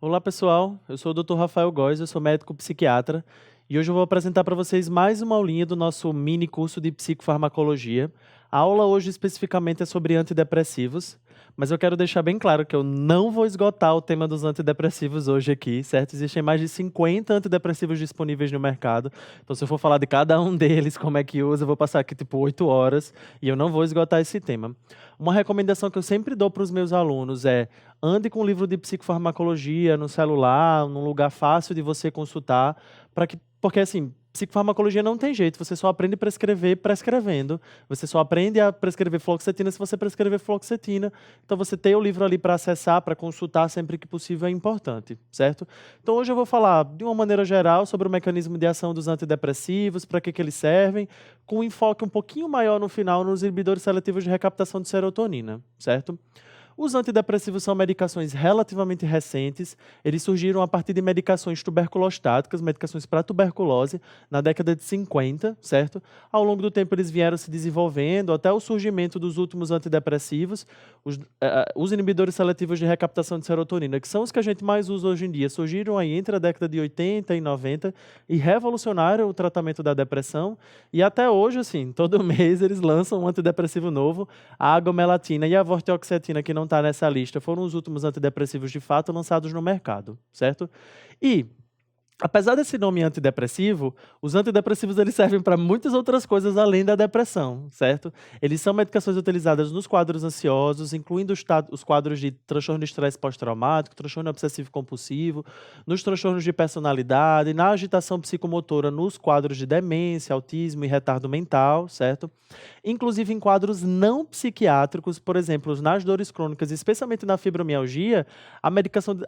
Olá, pessoal. Eu sou o Dr. Rafael Góes, eu sou médico psiquiatra e hoje eu vou apresentar para vocês mais uma aulinha do nosso mini curso de psicofarmacologia. A aula hoje especificamente é sobre antidepressivos, mas eu quero deixar bem claro que eu não vou esgotar o tema dos antidepressivos hoje aqui, certo? Existem mais de 50 antidepressivos disponíveis no mercado, então se eu for falar de cada um deles, como é que usa, eu vou passar aqui tipo 8 horas e eu não vou esgotar esse tema. Uma recomendação que eu sempre dou para os meus alunos é: ande com um livro de psicofarmacologia no celular, num lugar fácil de você consultar, porque assim, psicofarmacologia não tem jeito, você só aprende a prescrever prescrevendo, você só aprende a prescrever fluoxetina se você prescrever fluoxetina, então você ter o livro ali para acessar, para consultar sempre que possível é importante, certo? Então hoje eu vou falar de uma maneira geral sobre o mecanismo de ação dos antidepressivos, para que eles servem, com um enfoque um pouquinho maior no final nos inibidores seletivos de recaptação de serotonina, certo? Os antidepressivos são medicações relativamente recentes. Eles surgiram a partir de medicações tuberculostáticas, medicações para tuberculose, na década de 50, certo? Ao longo do tempo eles vieram se desenvolvendo até o surgimento dos últimos antidepressivos, os inibidores seletivos de recaptação de serotonina, que são os que a gente mais usa hoje em dia. Surgiram aí entre a década de 80 e 90 e revolucionaram o tratamento da depressão. E até hoje, assim, todo mês eles lançam um antidepressivo novo. A agomelatina e a vortioxetina, que não está nessa lista, foram os últimos antidepressivos de fato lançados no mercado, certo? E, apesar desse nome antidepressivo, os antidepressivos eles servem para muitas outras coisas além da depressão, certo? Eles são medicações utilizadas nos quadros ansiosos, incluindo os quadros de transtorno de estresse pós-traumático, transtorno obsessivo-compulsivo, nos transtornos de personalidade, na agitação psicomotora, nos quadros de demência, autismo e retardo mental, certo? Inclusive em quadros não psiquiátricos, por exemplo, nas dores crônicas, especialmente na fibromialgia,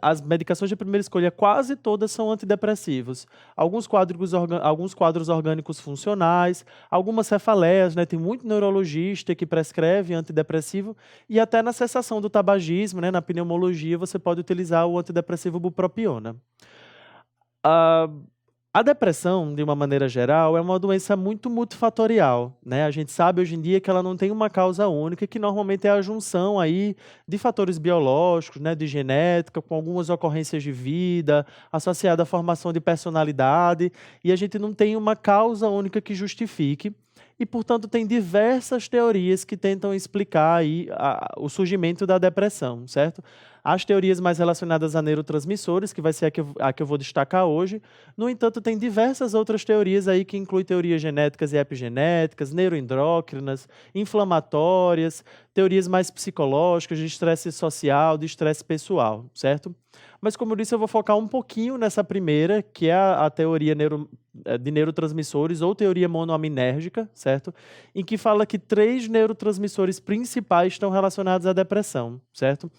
as medicações de primeira escolha quase todas são antidepressivos. Alguns quadros orgânicos funcionais, algumas cefaleias, né? Tem muito neurologista que prescreve antidepressivo e até na cessação do tabagismo, né? Na pneumologia, você pode utilizar o antidepressivo bupropiona. Ah, a depressão, de uma maneira geral, é uma doença muito multifatorial, né? A gente sabe hoje em dia que ela não tem uma causa única, que normalmente é a junção aí de fatores biológicos, né, de genética, com algumas ocorrências de vida, associada à formação de personalidade, e a gente não tem uma causa única que justifique. E, portanto, tem diversas teorias que tentam explicar aí o surgimento da depressão, certo? As teorias mais relacionadas a neurotransmissores, que vai ser a que eu vou destacar hoje. No entanto, tem diversas outras teorias aí que incluem teorias genéticas e epigenéticas, neuroendócrinas, inflamatórias, teorias mais psicológicas, de estresse social, de estresse pessoal, certo? Mas, como eu disse, eu vou focar um pouquinho nessa primeira, que é a teoria de neurotransmissores ou teoria monoaminérgica, certo? Em que fala que 3 neurotransmissores principais estão relacionados à depressão, certo?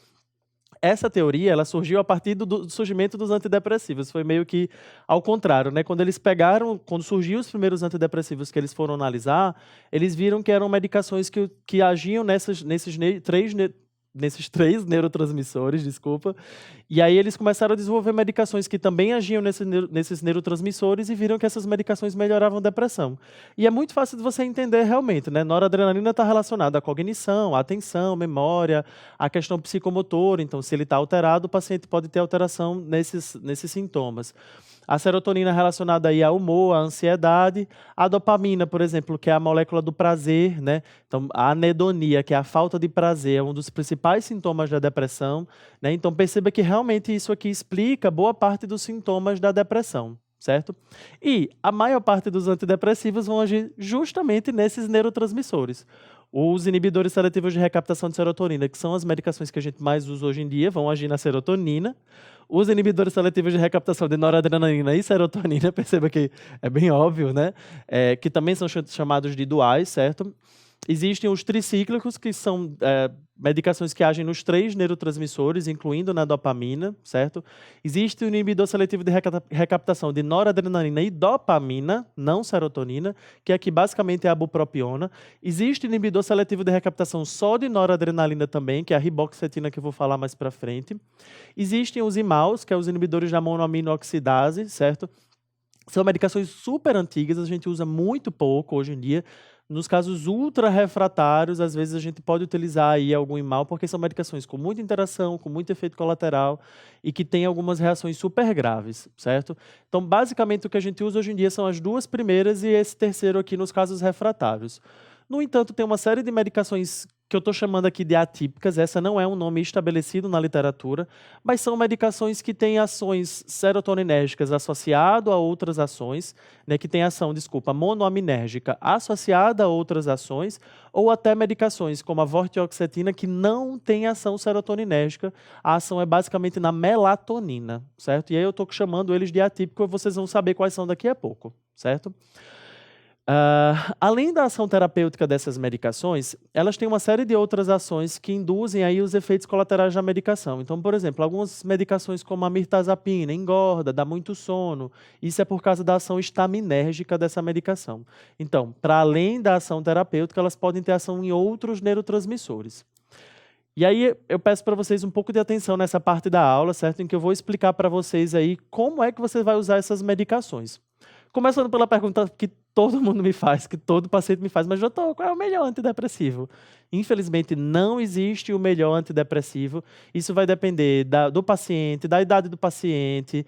Essa teoria, ela surgiu a partir do surgimento dos antidepressivos. Foi meio que ao contrário, né? Quando surgiu os primeiros antidepressivos que eles foram analisar, eles viram que eram medicações que agiam nesses três neurotransmissores, desculpa. E aí eles começaram a desenvolver medicações que também agiam nesses neurotransmissores e viram que essas medicações melhoravam a depressão. E é muito fácil de você entender realmente, né? Noradrenalina está relacionada à cognição, à atenção, memória, à questão psicomotora. Então, se ele está alterado, o paciente pode ter alteração nesses sintomas. A serotonina relacionada aí ao humor, à ansiedade. A dopamina, por exemplo, que é a molécula do prazer, né? Então, a anedonia, que é a falta de prazer, é um dos principais sintomas da depressão, né? Então, perceba que realmente isso aqui explica boa parte dos sintomas da depressão, certo? E a maior parte dos antidepressivos vão agir justamente nesses neurotransmissores. Os inibidores seletivos de recaptação de serotonina, que são as medicações que a gente mais usa hoje em dia, vão agir na serotonina. Os inibidores seletivos de recaptação de noradrenalina e serotonina, perceba que é bem óbvio, né? Que também são chamados de duais, certo? Existem os tricíclicos, que são medicações que agem nos 3 neurotransmissores, incluindo na dopamina, certo? Existe o inibidor seletivo de recaptação de noradrenalina e dopamina, não serotonina, que aqui basicamente é a bupropiona. Existe o inibidor seletivo de recaptação só de noradrenalina também, que é a riboxetina, que eu vou falar mais para frente. Existem os IMAUs, que são os inibidores da monoaminoxidase, certo? São medicações super antigas, a gente usa muito pouco hoje em dia. Nos casos ultra refratários, às vezes a gente pode utilizar aí algum IMAL, porque são medicações com muita interação, com muito efeito colateral e que têm algumas reações super graves, certo? Então, basicamente, o que a gente usa hoje em dia são as duas primeiras e esse terceiro aqui nos casos refratários. No entanto, tem uma série de medicações que eu estou chamando aqui de atípicas, essa não é um nome estabelecido na literatura, mas são medicações que têm ações serotoninérgicas associado a outras ações, né, que têm ação, desculpa, monoaminérgica associada a outras ações, ou até medicações como a vortioxetina que não tem ação serotoninérgica, a ação é basicamente na melatonina, certo? E aí eu estou chamando eles de atípico, vocês vão saber quais são daqui a pouco, certo? Além da ação terapêutica dessas medicações, elas têm uma série de outras ações que induzem aí os efeitos colaterais da medicação. Então, por exemplo, algumas medicações como a mirtazapina engorda, dá muito sono. Isso é por causa da ação estaminérgica dessa medicação. Então, para além da ação terapêutica, elas podem ter ação em outros neurotransmissores. E aí eu peço para vocês um pouco de atenção nessa parte da aula, certo? Em que eu vou explicar para vocês aí como é que você vai usar essas medicações. Começando pela pergunta que todo mundo me faz, que todo paciente me faz, mas doutor, qual é o melhor antidepressivo? Infelizmente, não existe o melhor antidepressivo. Isso vai depender do paciente, da idade do paciente,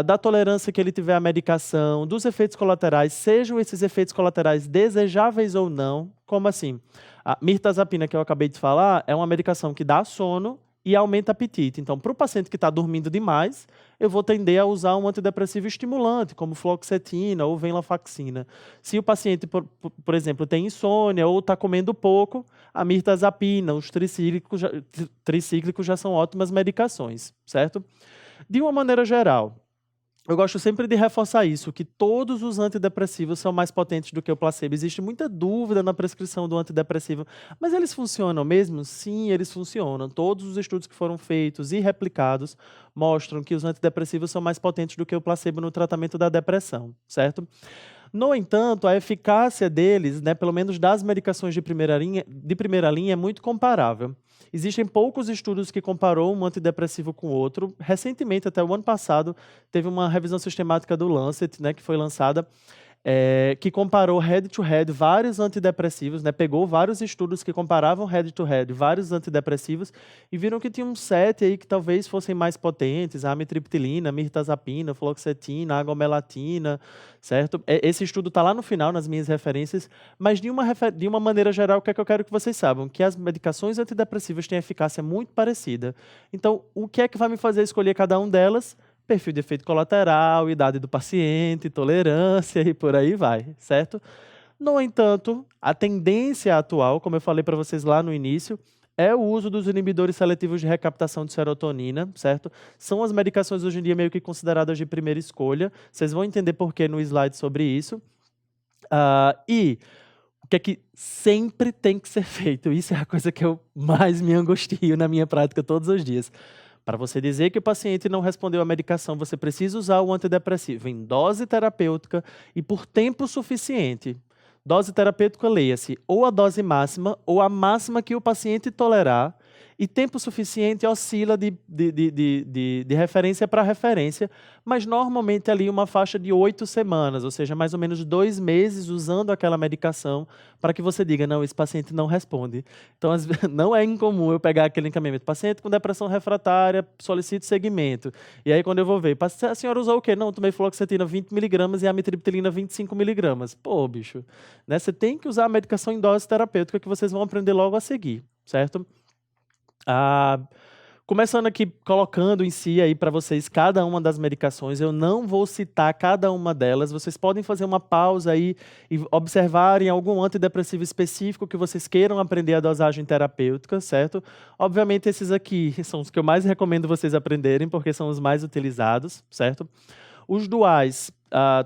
da tolerância que ele tiver à medicação, dos efeitos colaterais, sejam esses efeitos colaterais desejáveis ou não. Como assim? A mirtazapina, que eu acabei de falar, é uma medicação que dá sono e aumenta apetite. Então, para o paciente que está dormindo demais, eu vou tender a usar um antidepressivo estimulante, como fluoxetina ou venlafaxina. Se o paciente, por exemplo, tem insônia ou está comendo pouco, a mirtazapina, os tricíclicos já são ótimas medicações, certo? De uma maneira geral, eu gosto sempre de reforçar isso, que todos os antidepressivos são mais potentes do que o placebo. Existe muita dúvida na prescrição do antidepressivo, mas eles funcionam mesmo? Sim, eles funcionam. Todos os estudos que foram feitos e replicados mostram que os antidepressivos são mais potentes do que o placebo no tratamento da depressão, certo? No entanto, a eficácia deles, né, pelo menos das medicações de primeira linha, é muito comparável. Existem poucos estudos que comparou um antidepressivo com outro. Recentemente, até o ano passado, teve uma revisão sistemática do Lancet, né, que foi lançada, que comparou head-to-head vários antidepressivos, né, pegou vários estudos que comparavam head-to-head vários antidepressivos e viram que tinha um set aí que talvez fossem mais potentes, a amitriptilina, mirtazapina, fluoxetina, agomelatina, certo? Esse estudo está lá no final, nas minhas referências, mas de uma maneira geral, o que é que eu quero que vocês saibam? Que as medicações antidepressivas têm eficácia muito parecida. Então, o que é que vai me fazer escolher cada um delas? Perfil de efeito colateral, idade do paciente, tolerância e por aí vai, certo? No entanto, a tendência atual, como eu falei para vocês lá no início, é o uso dos inibidores seletivos de recaptação de serotonina, certo? São as medicações hoje em dia meio que consideradas de primeira escolha. Vocês vão entender por que no slide sobre isso. E o que é que sempre tem que ser feito? Isso é a coisa que eu mais me angustio na minha prática todos os dias. Para você dizer que o paciente não respondeu à medicação, você precisa usar o antidepressivo em dose terapêutica e por tempo suficiente. Dose terapêutica, leia-se, ou a dose máxima ou a máxima que o paciente tolerar, e tempo suficiente oscila de referência para referência, mas normalmente ali uma faixa de 8 semanas, ou seja, mais ou menos 2 meses usando aquela medicação para que você diga, não, esse paciente não responde. Então, não é incomum eu pegar aquele encaminhamento, paciente com depressão refratária, solicito segmento. E aí quando eu vou ver, a senhora usou o quê? Não, tomei fluoxetina 20 mg e amitriptilina 25 mg. Pô, bicho, né? Você tem que usar a medicação em dose terapêutica que vocês vão aprender logo a seguir, certo? Começando aqui, colocando em si aí para vocês cada uma das medicações, eu não vou citar cada uma delas, vocês podem fazer uma pausa aí e observarem algum antidepressivo específico que vocês queiram aprender a dosagem terapêutica, certo? Obviamente esses aqui são os que eu mais recomendo vocês aprenderem, porque são os mais utilizados, certo? Os duais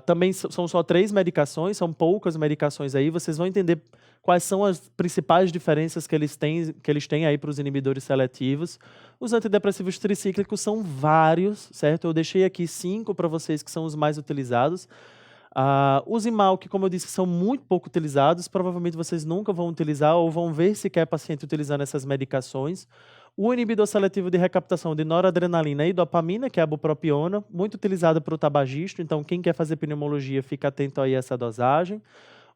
também são só 3 medicações, são poucas medicações aí, vocês vão entender quais são as principais diferenças que eles têm aí para os inibidores seletivos. Os antidepressivos tricíclicos são vários, certo? Eu deixei aqui 5 para vocês que são os mais utilizados. Os IMAL, que como eu disse, são muito pouco utilizados, provavelmente vocês nunca vão utilizar ou vão ver sequer paciente utilizando essas medicações. O inibidor seletivo de recaptação de noradrenalina e dopamina, que é a bupropiona, muito utilizada para o tabagista, então quem quer fazer pneumologia fica atento aí a essa dosagem.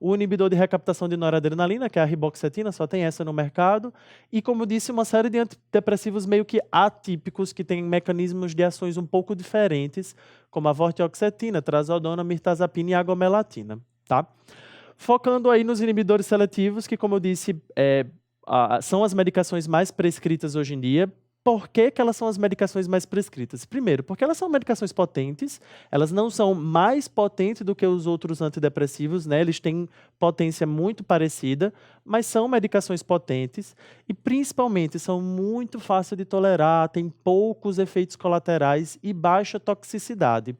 o inibidor de recaptação de noradrenalina, que é a riboxetina, só tem essa no mercado, e, como eu disse, uma série de antidepressivos meio que atípicos, que têm mecanismos de ações um pouco diferentes, como a vortioxetina, trazodona, mirtazapina e agomelatina, tá? Focando aí nos inibidores seletivos, que, como eu disse, são as medicações mais prescritas hoje em dia. Por que que elas são as medicações mais prescritas? Primeiro, porque elas são medicações potentes, elas não são mais potentes do que os outros antidepressivos, né? Eles têm potência muito parecida, mas são medicações potentes e, principalmente, são muito fáceis de tolerar, têm poucos efeitos colaterais e baixa toxicidade.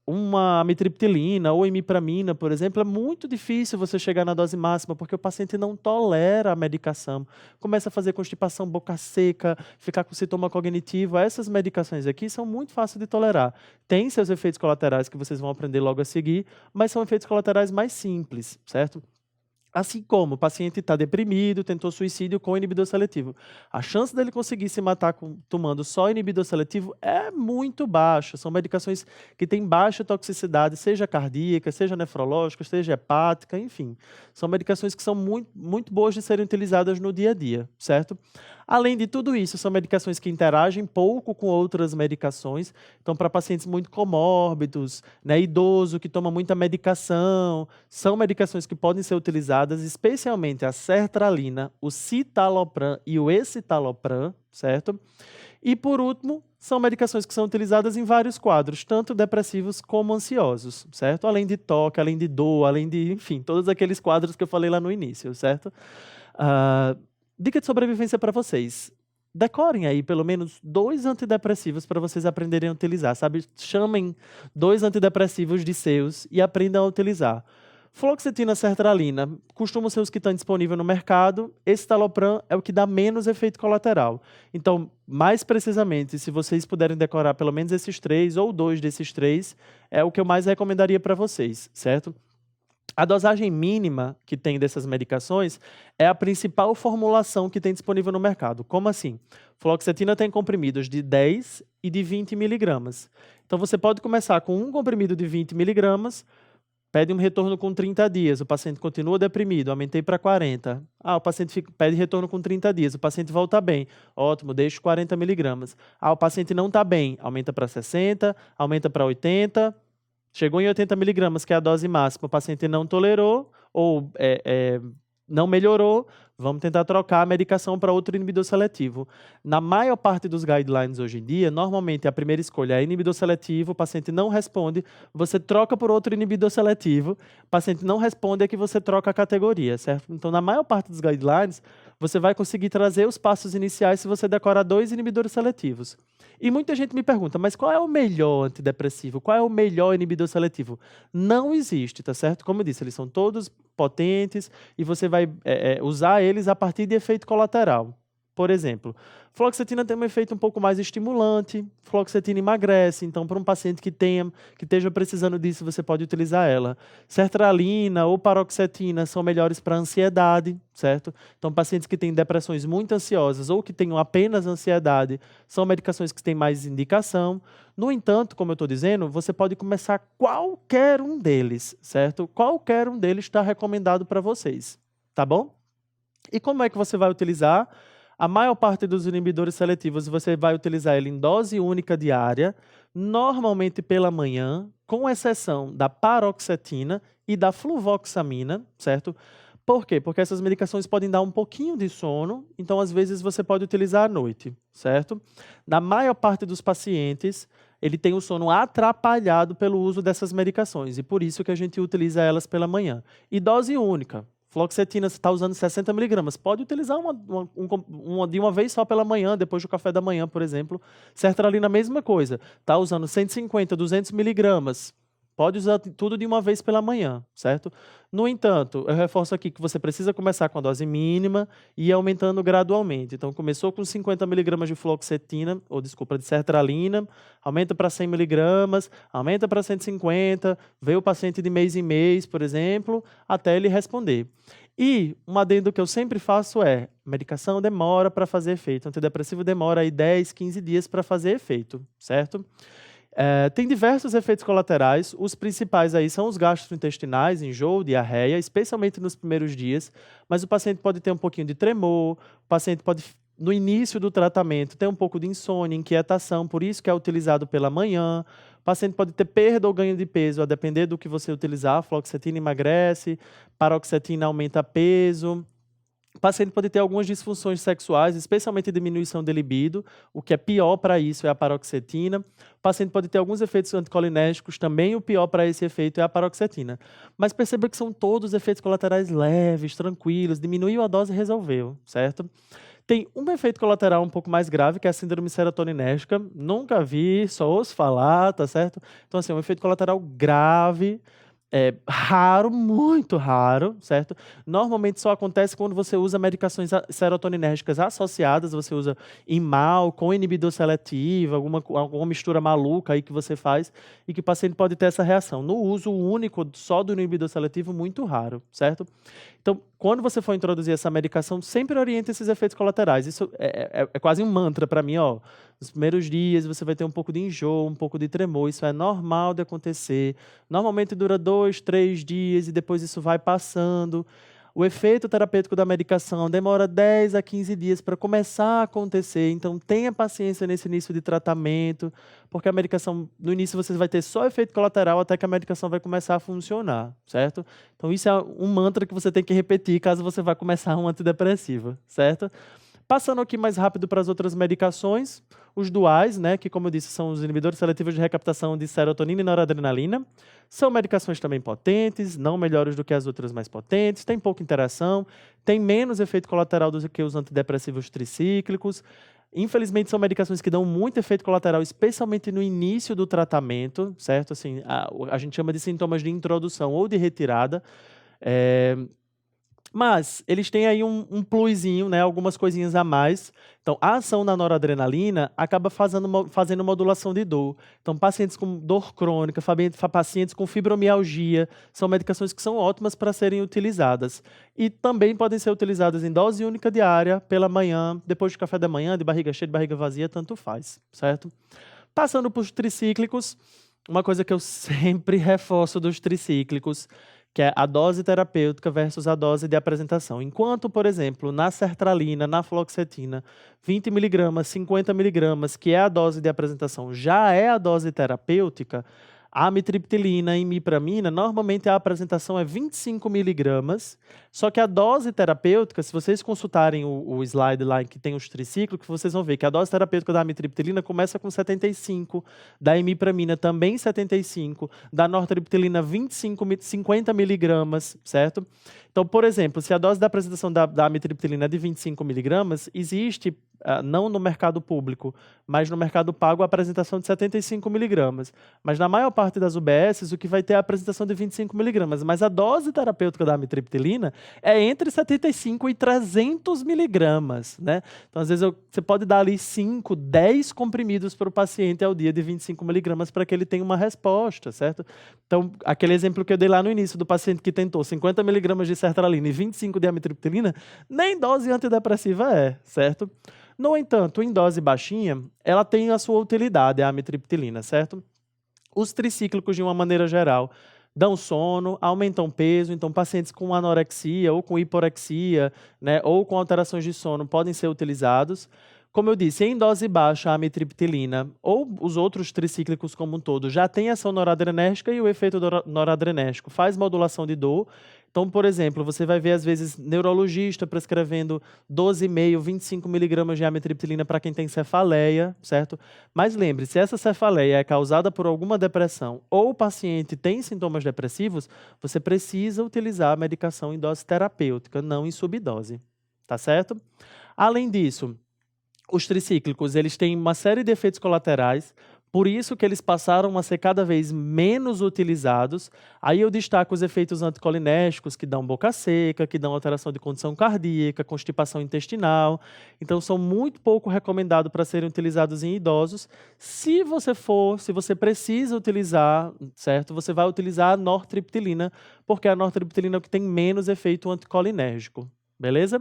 Uma amitriptilina ou imipramina, por exemplo, é muito difícil você chegar na dose máxima, porque o paciente não tolera a medicação. Começa a fazer constipação, boca seca, ficar com sintoma cognitivo. Essas medicações aqui são muito fáceis de tolerar. Tem seus efeitos colaterais que vocês vão aprender logo a seguir, mas são efeitos colaterais mais simples, certo? Assim como o paciente está deprimido, tentou suicídio com inibidor seletivo. A chance dele conseguir se matar tomando só inibidor seletivo é muito baixa. São medicações que têm baixa toxicidade, seja cardíaca, seja nefrológica, seja hepática, enfim. São medicações que são muito boas de serem utilizadas no dia a dia, certo? Além de tudo isso, são medicações que interagem pouco com outras medicações. Então, para pacientes muito comórbidos, né, idoso que toma muita medicação, são medicações que podem ser utilizadas, especialmente a sertralina, o citalopram e o escitalopram, certo? E, por último, são medicações que são utilizadas em vários quadros, tanto depressivos como ansiosos, certo? Além de toque, além de dor, além de, enfim, todos aqueles quadros que eu falei lá no início, certo? Dica de sobrevivência para vocês. Decorem aí pelo menos 2 antidepressivos para vocês aprenderem a utilizar, sabe? Chamem 2 antidepressivos de seus e aprendam a utilizar. Fluoxetina, sertralina costumam ser os que estão disponíveis no mercado. Escitalopram é o que dá menos efeito colateral. Então, mais precisamente, se vocês puderem decorar pelo menos esses 3 ou 2 desses 3, é o que eu mais recomendaria para vocês, certo? A dosagem mínima que tem dessas medicações é a principal formulação que tem disponível no mercado. Como assim? Fluoxetina tem comprimidos de 10 e de 20 miligramas. Então, você pode começar com um comprimido de 20 miligramas, pede um retorno com 30 dias, o paciente continua deprimido, aumentei para 40. O paciente pede retorno com 30 dias, o paciente volta bem, ótimo, deixo 40 miligramas. O paciente não está bem, aumenta para 60, aumenta para 80, chegou em 80 miligramas, que é a dose máxima, o paciente não tolerou ou não melhorou, vamos tentar trocar a medicação para outro inibidor seletivo. Na maior parte dos guidelines hoje em dia, normalmente a primeira escolha é inibidor seletivo, o paciente não responde, você troca por outro inibidor seletivo, o paciente não responde, é que você troca a categoria, certo? Então, na maior parte dos guidelines, você vai conseguir trazer os passos iniciais se você decorar 2 inibidores seletivos. E muita gente me pergunta, mas qual é o melhor antidepressivo? Qual é o melhor inibidor seletivo? Não existe, tá certo? Como eu disse, eles são todos potentes e você vai usar eles a partir de efeito colateral. Por exemplo, fluoxetina tem um efeito um pouco mais estimulante, fluoxetina emagrece, então para um paciente que esteja precisando disso, você pode utilizar ela. Sertralina ou paroxetina são melhores para ansiedade, certo? Então, pacientes que têm depressões muito ansiosas ou que tenham apenas ansiedade, são medicações que têm mais indicação. No entanto, como eu estou dizendo, você pode começar qualquer um deles, certo? Qualquer um deles está recomendado para vocês, tá bom? E como é que você vai utilizar? A maior parte dos inibidores seletivos, você vai utilizar ele em dose única diária, normalmente pela manhã, com exceção da paroxetina e da fluvoxamina, certo? Por quê? Porque essas medicações podem dar um pouquinho de sono, então às vezes você pode utilizar à noite, certo? Na maior parte dos pacientes, ele tem o sono atrapalhado pelo uso dessas medicações, e por isso que a gente utiliza elas pela manhã. E dose única. Fluoxetina, você está usando 60 miligramas. Pode utilizar uma de uma vez só pela manhã, depois do café da manhã, por exemplo. Sertralina, a mesma coisa. Está usando 150, 200 miligramas. Pode usar tudo de uma vez pela manhã, certo? No entanto, eu reforço aqui que você precisa começar com a dose mínima e ir aumentando gradualmente. Então, começou com 50 miligramas de fluoxetina, de sertralina, aumenta para 100 miligramas, aumenta para 150, vê o paciente de mês em mês, por exemplo, até ele responder. E um adendo que eu sempre faço é, medicação demora para fazer efeito, antidepressivo demora aí 10, 15 dias para fazer efeito, certo? Tem diversos efeitos colaterais. Os principais aí são os gastrointestinais, enjoo, diarreia, especialmente nos primeiros dias. Mas o paciente pode ter um pouquinho de tremor, o paciente pode, no início do tratamento, ter um pouco de insônia, inquietação, por isso que é utilizado pela manhã. O paciente pode ter perda ou ganho de peso, a depender do que você utilizar. Fluoxetina emagrece, paroxetina aumenta peso. O paciente pode ter algumas disfunções sexuais, especialmente diminuição de libido. O que é pior para isso é a paroxetina. O paciente pode ter alguns efeitos anticolinérgicos, também o pior para esse efeito é a paroxetina. Mas perceba que são todos efeitos colaterais leves, tranquilos, diminuiu a dose e resolveu, certo? Tem um efeito colateral um pouco mais grave, que é a síndrome serotoninérgica. Nunca vi, só ouço falar, tá certo? Então, assim, é um efeito colateral grave, raro, muito raro, certo? Normalmente só acontece quando você usa medicações serotoninérgicas associadas, você usa Imal com inibidor seletivo, alguma mistura maluca aí que você faz e que o paciente pode ter essa reação. No uso único só do inibidor seletivo, muito raro, certo? Então, quando você for introduzir essa medicação, sempre oriente esses efeitos colaterais. Isso é quase um mantra para mim, ó. Nos primeiros dias você vai ter um pouco de enjoo, um pouco de tremor, isso é normal de acontecer. Normalmente dura 2, 3 dias e depois isso vai passando. O efeito terapêutico da medicação demora 10 a 15 dias para começar a acontecer, então tenha paciência nesse início de tratamento, porque a medicação, no início você vai ter só efeito colateral até que a medicação vai começar a funcionar, certo? Então isso é um mantra que você tem que repetir caso você vá começar um antidepressivo, certo? Passando aqui mais rápido para as outras medicações, os duais, né, que como eu disse, são os inibidores seletivos de recaptação de serotonina e noradrenalina. São medicações também potentes, não melhores do que as outras mais potentes, tem pouca interação, tem menos efeito colateral do que os antidepressivos tricíclicos. Infelizmente, são medicações que dão muito efeito colateral, especialmente no início do tratamento, certo? Assim, a gente chama de sintomas de introdução ou de retirada. Mas eles têm aí um plusinho, né, algumas coisinhas a mais. Então, a ação na noradrenalina acaba fazendo modulação de dor. Então, pacientes com dor crônica, pacientes com fibromialgia, são medicações que são ótimas para serem utilizadas. E também podem ser utilizadas em dose única diária, pela manhã, depois do café da manhã, de barriga cheia, de barriga vazia, tanto faz, certo? Passando para os tricíclicos, uma coisa que eu sempre reforço dos tricíclicos, que é a dose terapêutica versus a dose de apresentação. Enquanto, por exemplo, na sertralina, na fluoxetina, 20 miligramas, 50 miligramas, que é a dose de apresentação, já é a dose terapêutica, a amitriptilina e imipramina, normalmente a apresentação é 25 miligramas, só que a dose terapêutica, se vocês consultarem o slide lá que tem os tricíclicos, vocês vão ver que a dose terapêutica da amitriptilina começa com 75, da imipramina também 75, da nortriptilina 50 miligramas, certo? Então, por exemplo, se a dose da apresentação da amitriptilina é de 25 miligramas, existe, não no mercado público, mas no mercado pago, a apresentação de 75 miligramas. Mas na maior parte das UBSs, o que vai ter é a apresentação de 25 miligramas. Mas a dose terapêutica da amitriptilina é entre 75 e 300 miligramas, né? Então, às vezes, você pode dar ali 5, 10 comprimidos para o paciente ao dia de 25 miligramas para que ele tenha uma resposta, certo? Então, aquele exemplo que eu dei lá no início do paciente que tentou 50 miligramas de sertralina e 25 de amitriptilina, nem dose antidepressiva é, certo? No entanto, em dose baixinha, ela tem a sua utilidade, a amitriptilina, certo? Os tricíclicos, de uma maneira geral, dão sono, aumentam peso, então pacientes com anorexia ou com hiporexia, né, ou com alterações de sono podem ser utilizados. Como eu disse, em dose baixa, a amitriptilina ou os outros tricíclicos como um todo já tem ação noradrenérgica e o efeito noradrenérgico faz modulação de dor. Então, por exemplo, você vai ver às vezes neurologista prescrevendo 12,5, 25 miligramas de amitriptilina para quem tem cefaleia, certo? Mas lembre, se essa cefaleia é causada por alguma depressão ou o paciente tem sintomas depressivos, você precisa utilizar a medicação em dose terapêutica, não em subdose, tá certo? Além disso, os tricíclicos, eles têm uma série de efeitos colaterais, por isso que eles passaram a ser cada vez menos utilizados. Aí eu destaco os efeitos anticolinérgicos, que dão boca seca, que dão alteração de condição cardíaca, constipação intestinal. Então, são muito pouco recomendados para serem utilizados em idosos. Se você precisa utilizar, certo? Você vai utilizar a nortriptilina, porque a nortriptilina é o que tem menos efeito anticolinérgico, beleza?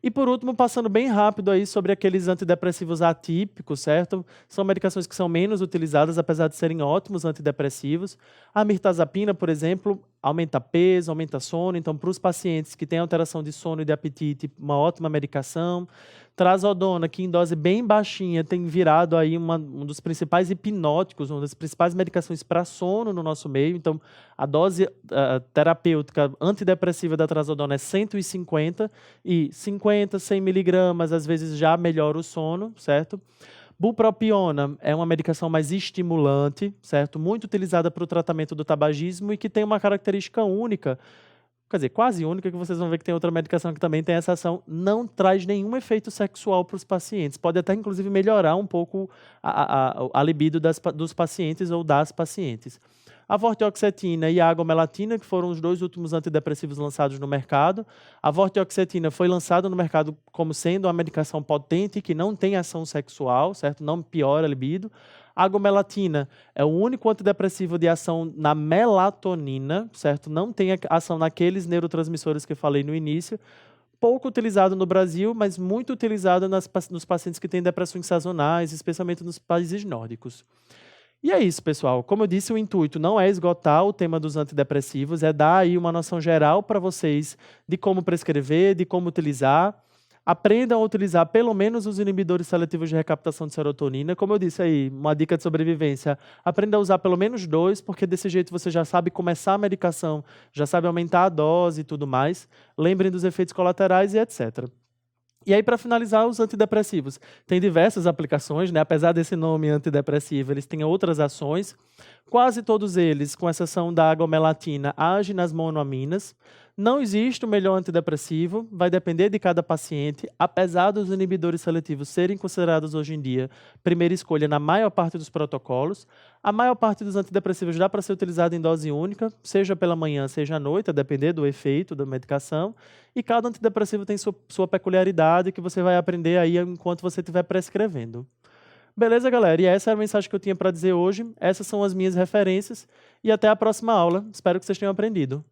E por último, passando bem rápido aí sobre aqueles antidepressivos atípicos, certo? São medicações que são menos utilizadas, apesar de serem ótimos antidepressivos. A mirtazapina, por exemplo, aumenta peso, aumenta sono. Então, para os pacientes que têm alteração de sono e de apetite, uma ótima medicação. Trazodona, que em dose bem baixinha tem virado aí um dos principais hipnóticos, uma das principais medicações para sono no nosso meio. Então, a dose terapêutica antidepressiva da trazodona é 150 e 50, 100 miligramas, às vezes já melhora o sono, certo? Bupropiona é uma medicação mais estimulante, certo? Muito utilizada para o tratamento do tabagismo e que tem uma característica única, quer dizer, quase única, que vocês vão ver que tem outra medicação que também tem essa ação, não traz nenhum efeito sexual para os pacientes. Pode até, inclusive, melhorar um pouco a libido dos pacientes ou das pacientes. A vortioxetina e a agomelatina, que foram os dois últimos antidepressivos lançados no mercado. A vortioxetina foi lançada no mercado como sendo uma medicação potente que não tem ação sexual, certo? Não piora a libido. A agomelatina é o único antidepressivo de ação na melatonina, certo? Não tem ação naqueles neurotransmissores que eu falei no início. Pouco utilizado no Brasil, mas muito utilizado nos pacientes que têm depressões sazonais, especialmente nos países nórdicos. E é isso, pessoal. Como eu disse, o intuito não é esgotar o tema dos antidepressivos, é dar aí uma noção geral para vocês de como prescrever, de como utilizar. Aprendam a utilizar pelo menos os inibidores seletivos de recaptação de serotonina. Como eu disse aí, uma dica de sobrevivência, aprenda a usar pelo menos 2, porque desse jeito você já sabe começar a medicação, já sabe aumentar a dose e tudo mais. Lembrem dos efeitos colaterais e etc. E aí, para finalizar, os antidepressivos. Tem diversas aplicações, né? Apesar desse nome antidepressivo, eles têm outras ações. Quase todos eles, com exceção da agomelatina, agem nas monoaminas. Não existe o melhor antidepressivo, vai depender de cada paciente. Apesar dos inibidores seletivos serem considerados hoje em dia primeira escolha na maior parte dos protocolos, a maior parte dos antidepressivos dá para ser utilizado em dose única, seja pela manhã, seja à noite, a depender do efeito da medicação. E cada antidepressivo tem sua peculiaridade que você vai aprender aí enquanto você estiver prescrevendo. Beleza, galera? E essa era a mensagem que eu tinha para dizer hoje. Essas são as minhas referências. E até a próxima aula. Espero que vocês tenham aprendido.